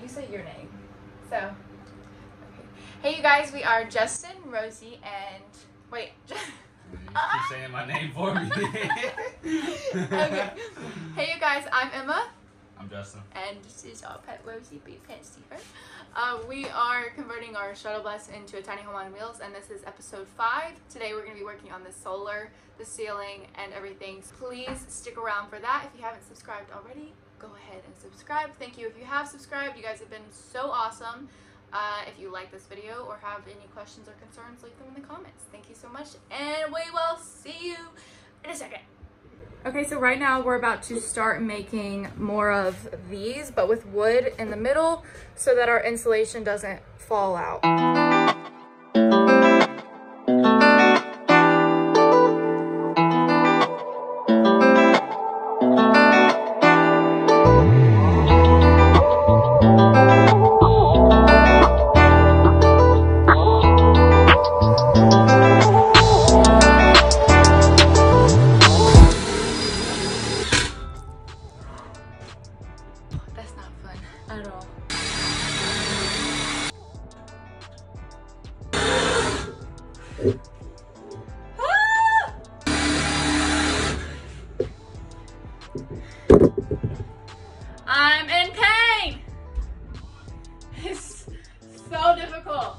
You say your name. So, okay. Hey you guys, we are Justin, Rosie, and wait. You keep saying my name for me. Okay. Hey you guys, I'm Emma. I'm Justin. And this is our pet Rosie, but you can't see her. We are converting our shuttle bus into a tiny home on wheels, and this is episode 5. Today we're going to be working on the solar, the ceiling, and everything. So please stick around for that. If you haven't subscribed already, go ahead and subscribe. Thank you if you have subscribed. You guys have been so awesome. If you like this video or have any questions or concerns, leave them in the comments. Thank you so much, and we will see you in a second. Okay, so right now we're about to start making more of these, but with wood in the middle so that our insulation doesn't fall out. At all. Ah! I'm in pain. It's so difficult.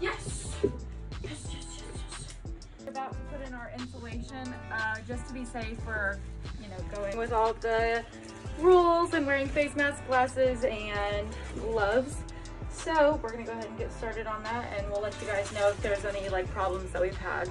Yes. Yes. We're about to put in our insulation just to be safe for, going with all the rules and wearing face masks, glasses, and gloves. So we're gonna go ahead and get started on that, and we'll let you guys know if there's any problems that we've had.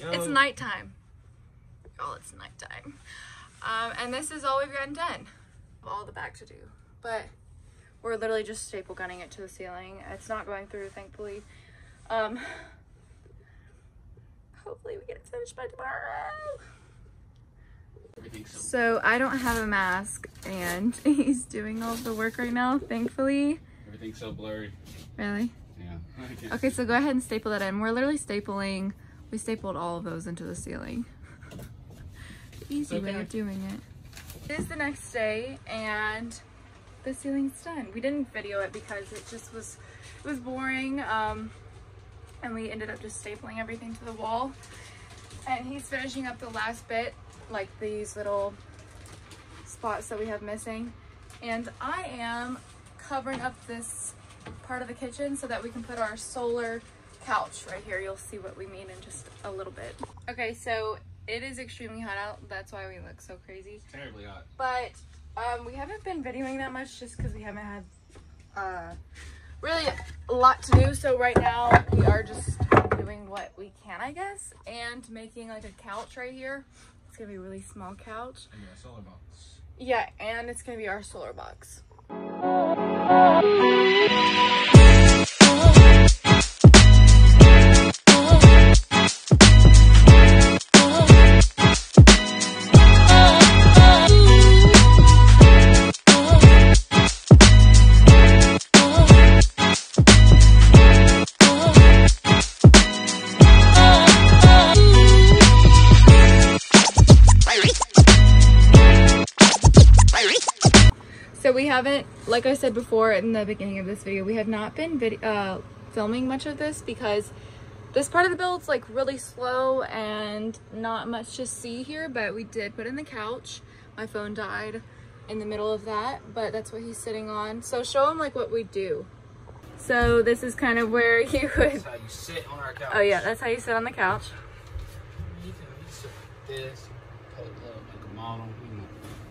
It's nighttime. Oh, it's nighttime. And this is all we've gotten done. All the back to do. But we're literally just staple gunning it to the ceiling. It's not going through, thankfully. Hopefully we get it finished by tomorrow. So I don't have a mask, and he's doing all the work right now, thankfully. Everything's so blurry. Really? Yeah. Okay, so go ahead and staple that in. We're literally stapling. We stapled all of those into the ceiling. Easy way of doing it. It is the next day, and the ceiling's done. We didn't video it because it was boring, and we ended up just stapling everything to the wall. And he's finishing up the last bit, like these little spots that we have missing. And I am covering up this part of the kitchen so that we can put our solar couch right here. You'll see what we mean in just a little bit. Okay, so it is extremely hot out. That's why we look so crazy. It's terribly hot. But we haven't been videoing that much just because we haven't had really a lot to do. So right now we are just doing what we can, I guess, and making like a couch right here. It's gonna be a really small couch. And a solar box. Yeah, and it's gonna be our solar box. So we haven't, like I said before in the beginning of this video, we have not been filming much of this because this part of the build's like really slow and not much to see here, but we did put in the couch. My phone died in the middle of that, but that's what he's sitting on. So show him like what we do. So this is kind of where you would... That's how you sit on our couch. Oh yeah, that's how you sit on the couch. You sit like this, put it up like a model,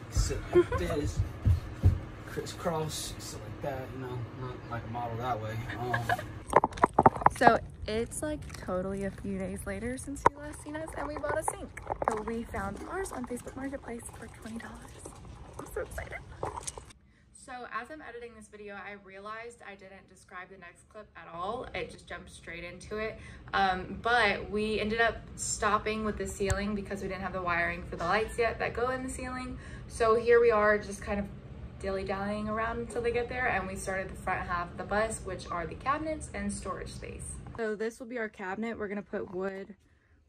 sit like this. Crisscross, so like that, not like a model that way. So it's like totally a few days later since you last seen us, and we bought a sink. So we found ours on Facebook Marketplace for $20. I'm so excited. So as I'm editing this video, I realized I didn't describe the next clip at all. It just jumped straight into it. But we ended up stopping with the ceiling because we didn't have the wiring for the lights yet that go in the ceiling. So here we are just kind of dilly-dallying around until they get there, and we started the front half of the bus, which are the cabinets and storage space. So this will be our cabinet. We're gonna put wood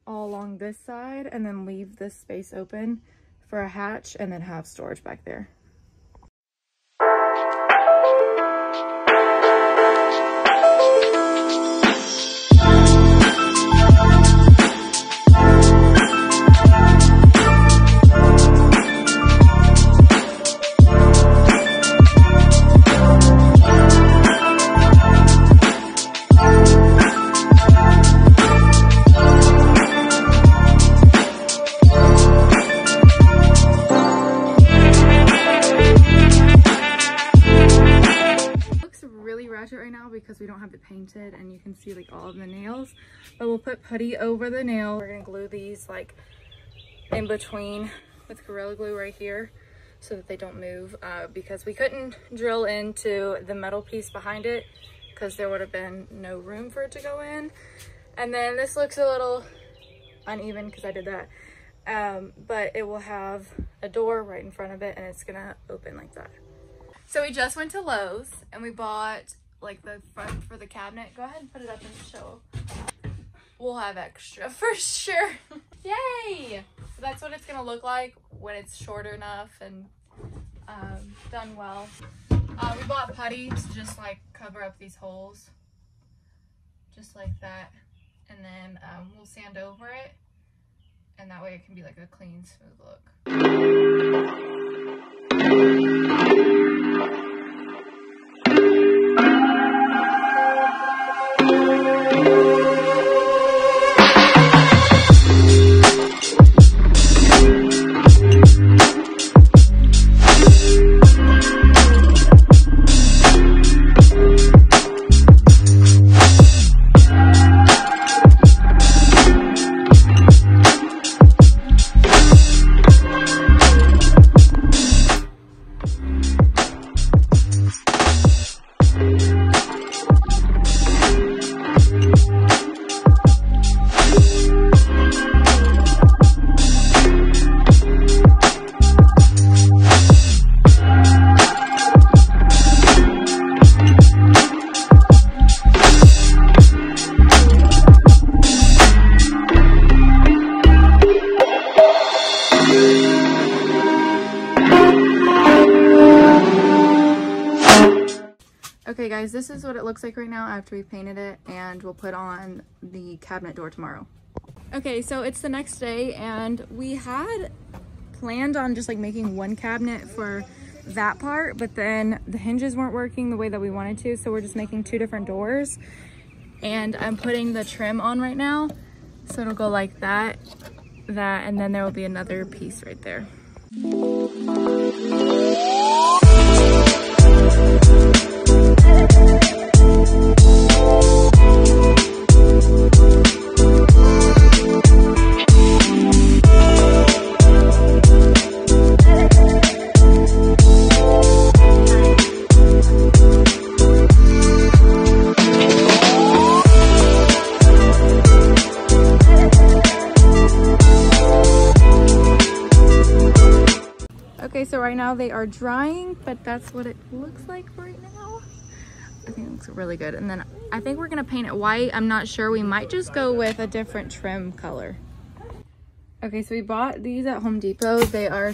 all along this side and then leave this space open for a hatch and then have storage back there. Right now because we don't have it painted and you can see like all of the nails, but we'll put putty over the nail. We're gonna glue these like in between with Gorilla Glue right here so that they don't move, because we couldn't drill into the metal piece behind it because there would have been no room for it to go in. And then this looks a little uneven because I did that, but it will have a door right in front of it and it's gonna open like that. So we just went to Lowe's and we bought like the front for the cabinet. Go ahead and put it up and show. We'll have extra for sure. Yay! So that's what it's gonna look like when it's short enough and done well. We bought putty to just like cover up these holes, just like that, and then we'll sand over it, and that way it can be like a clean, smooth look. Okay guys, this is what it looks like right now after we painted it, and we'll put on the cabinet door tomorrow. Okay, so it's the next day and we had planned on just like making one cabinet for that part, but then the hinges weren't working the way that we wanted to, so we're just making two different doors. And I'm putting the trim on right now, so it'll go like that, and then there will be another piece right there. Okay, so right now they are drying, but that's what it looks like right now. I think it looks really good. And then I think we're gonna paint it white. I'm not sure. We might just go with a different trim color. Okay, so we bought these at Home Depot. They are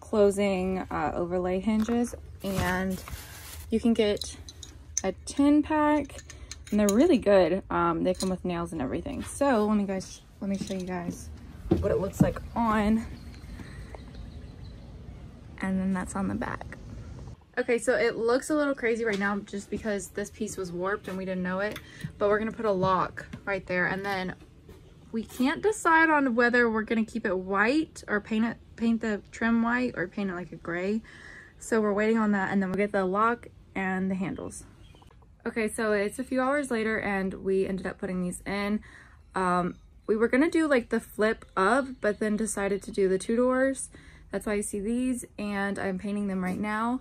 closing overlay hinges, and you can get a 10-pack, and they're really good. They come with nails and everything. So let me show you guys what it looks like on. And then that's on the back. Okay, so it looks a little crazy right now just because this piece was warped and we didn't know it, but we're gonna put a lock right there, and then we can't decide on whether we're gonna keep it white or paint the trim white or paint it like a gray. So we're waiting on that, and then we'll get the lock and the handles. Okay, so it's a few hours later and we ended up putting these in. We were gonna do like the flip up, but then decided to do the two doors That's why you see these, and I'm painting them right now.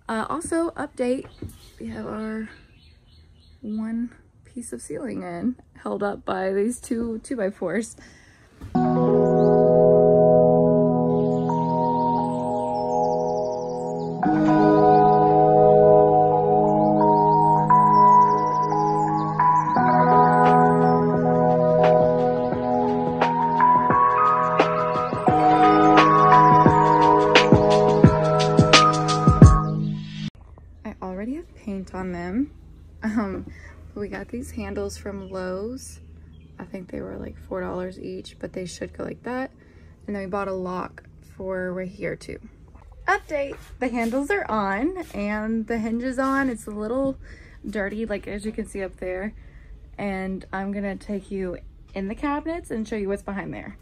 Also, update, we have our one piece of ceiling in, held up by these two 2x4s. On them. We got these handles from Lowe's. I think they were like $4 each, but they should go like that. And then we bought a lock for right here too. Update, the handles are on and the hinge is on. It's a little dirty, like as you can see up there. And I'm gonna take you in the cabinets and show you what's behind there.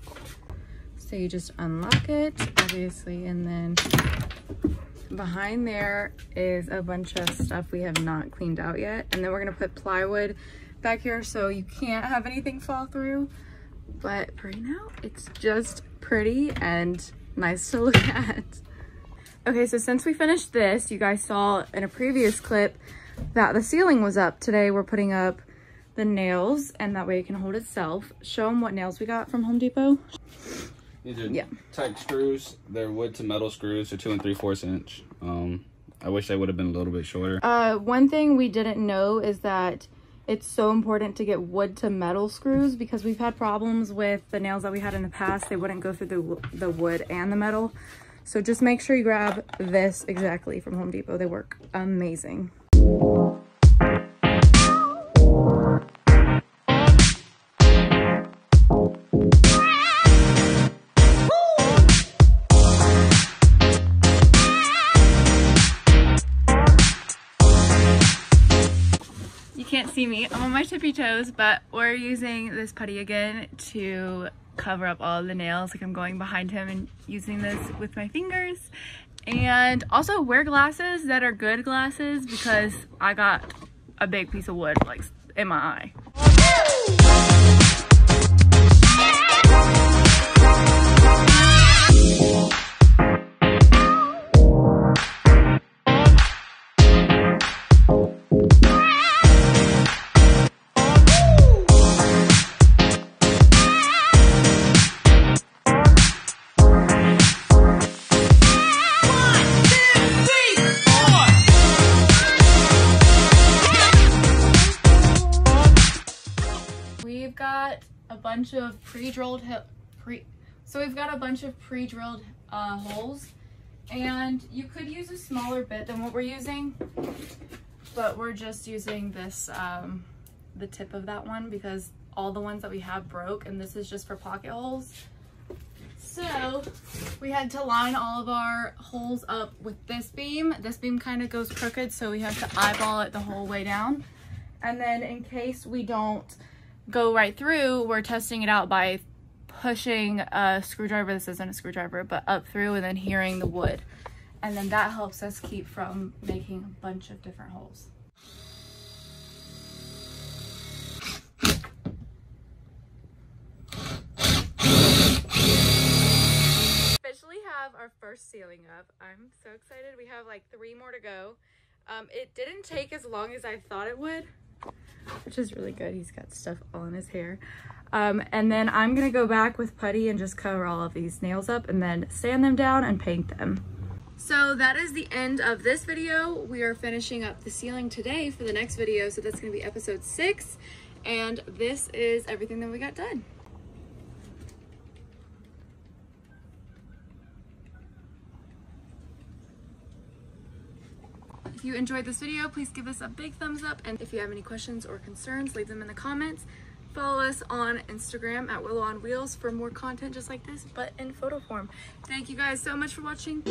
So you just unlock it, obviously, and then behind there is a bunch of stuff we have not cleaned out yet. And then we're gonna put plywood back here so you can't have anything fall through. But for right now, it's just pretty and nice to look at. Okay, so since we finished this, you guys saw in a previous clip that the ceiling was up. Today we're putting up the nails, and that way it can hold itself. Show them what nails we got from Home Depot. These are tight screws. They're wood to metal screws. They're 2 3/4 inch. I wish they would have been a little bit shorter. One thing we didn't know is that it's so important to get wood to metal screws, because we've had problems with the nails that we had in the past. They wouldn't go through the wood and the metal. So just make sure you grab this exactly from Home Depot. They work amazing. Can't see me, I'm on my tippy toes, but we're using this putty again to cover up all the nails. Like, I'm going behind him and using this with my fingers. And also wear glasses that are good glasses, because I got a big piece of wood like in my eye. Bunch of pre-drilled holes, and you could use a smaller bit than what we're using, but we're just using this the tip of that one, because all the ones that we have broke, and this is just for pocket holes. So we had to line all of our holes up with this beam. This beam kind of goes crooked, so we have to eyeball it the whole way down. And then in case we don't go right through, we're testing it out by pushing a screwdriver, this isn't a screwdriver, but up through, and then hearing the wood. And then that helps us keep from making a bunch of different holes. Officially have our first ceiling up. I'm so excited. We have like 3 more to go. It didn't take as long as I thought it would, which is really good. He's got stuff all in his hair. And then I'm gonna go back with putty and just cover all of these nails up and then sand them down and paint them. So that is the end of this video. We are finishing up the ceiling today for the next video. So that's gonna be episode 6. And this is everything that we got done. If you enjoyed this video, please give us a big thumbs up. And if you have any questions or concerns, leave them in the comments. Follow us on Instagram at Willow on Wheels for more content just like this, but in photo form. Thank you guys so much for watching.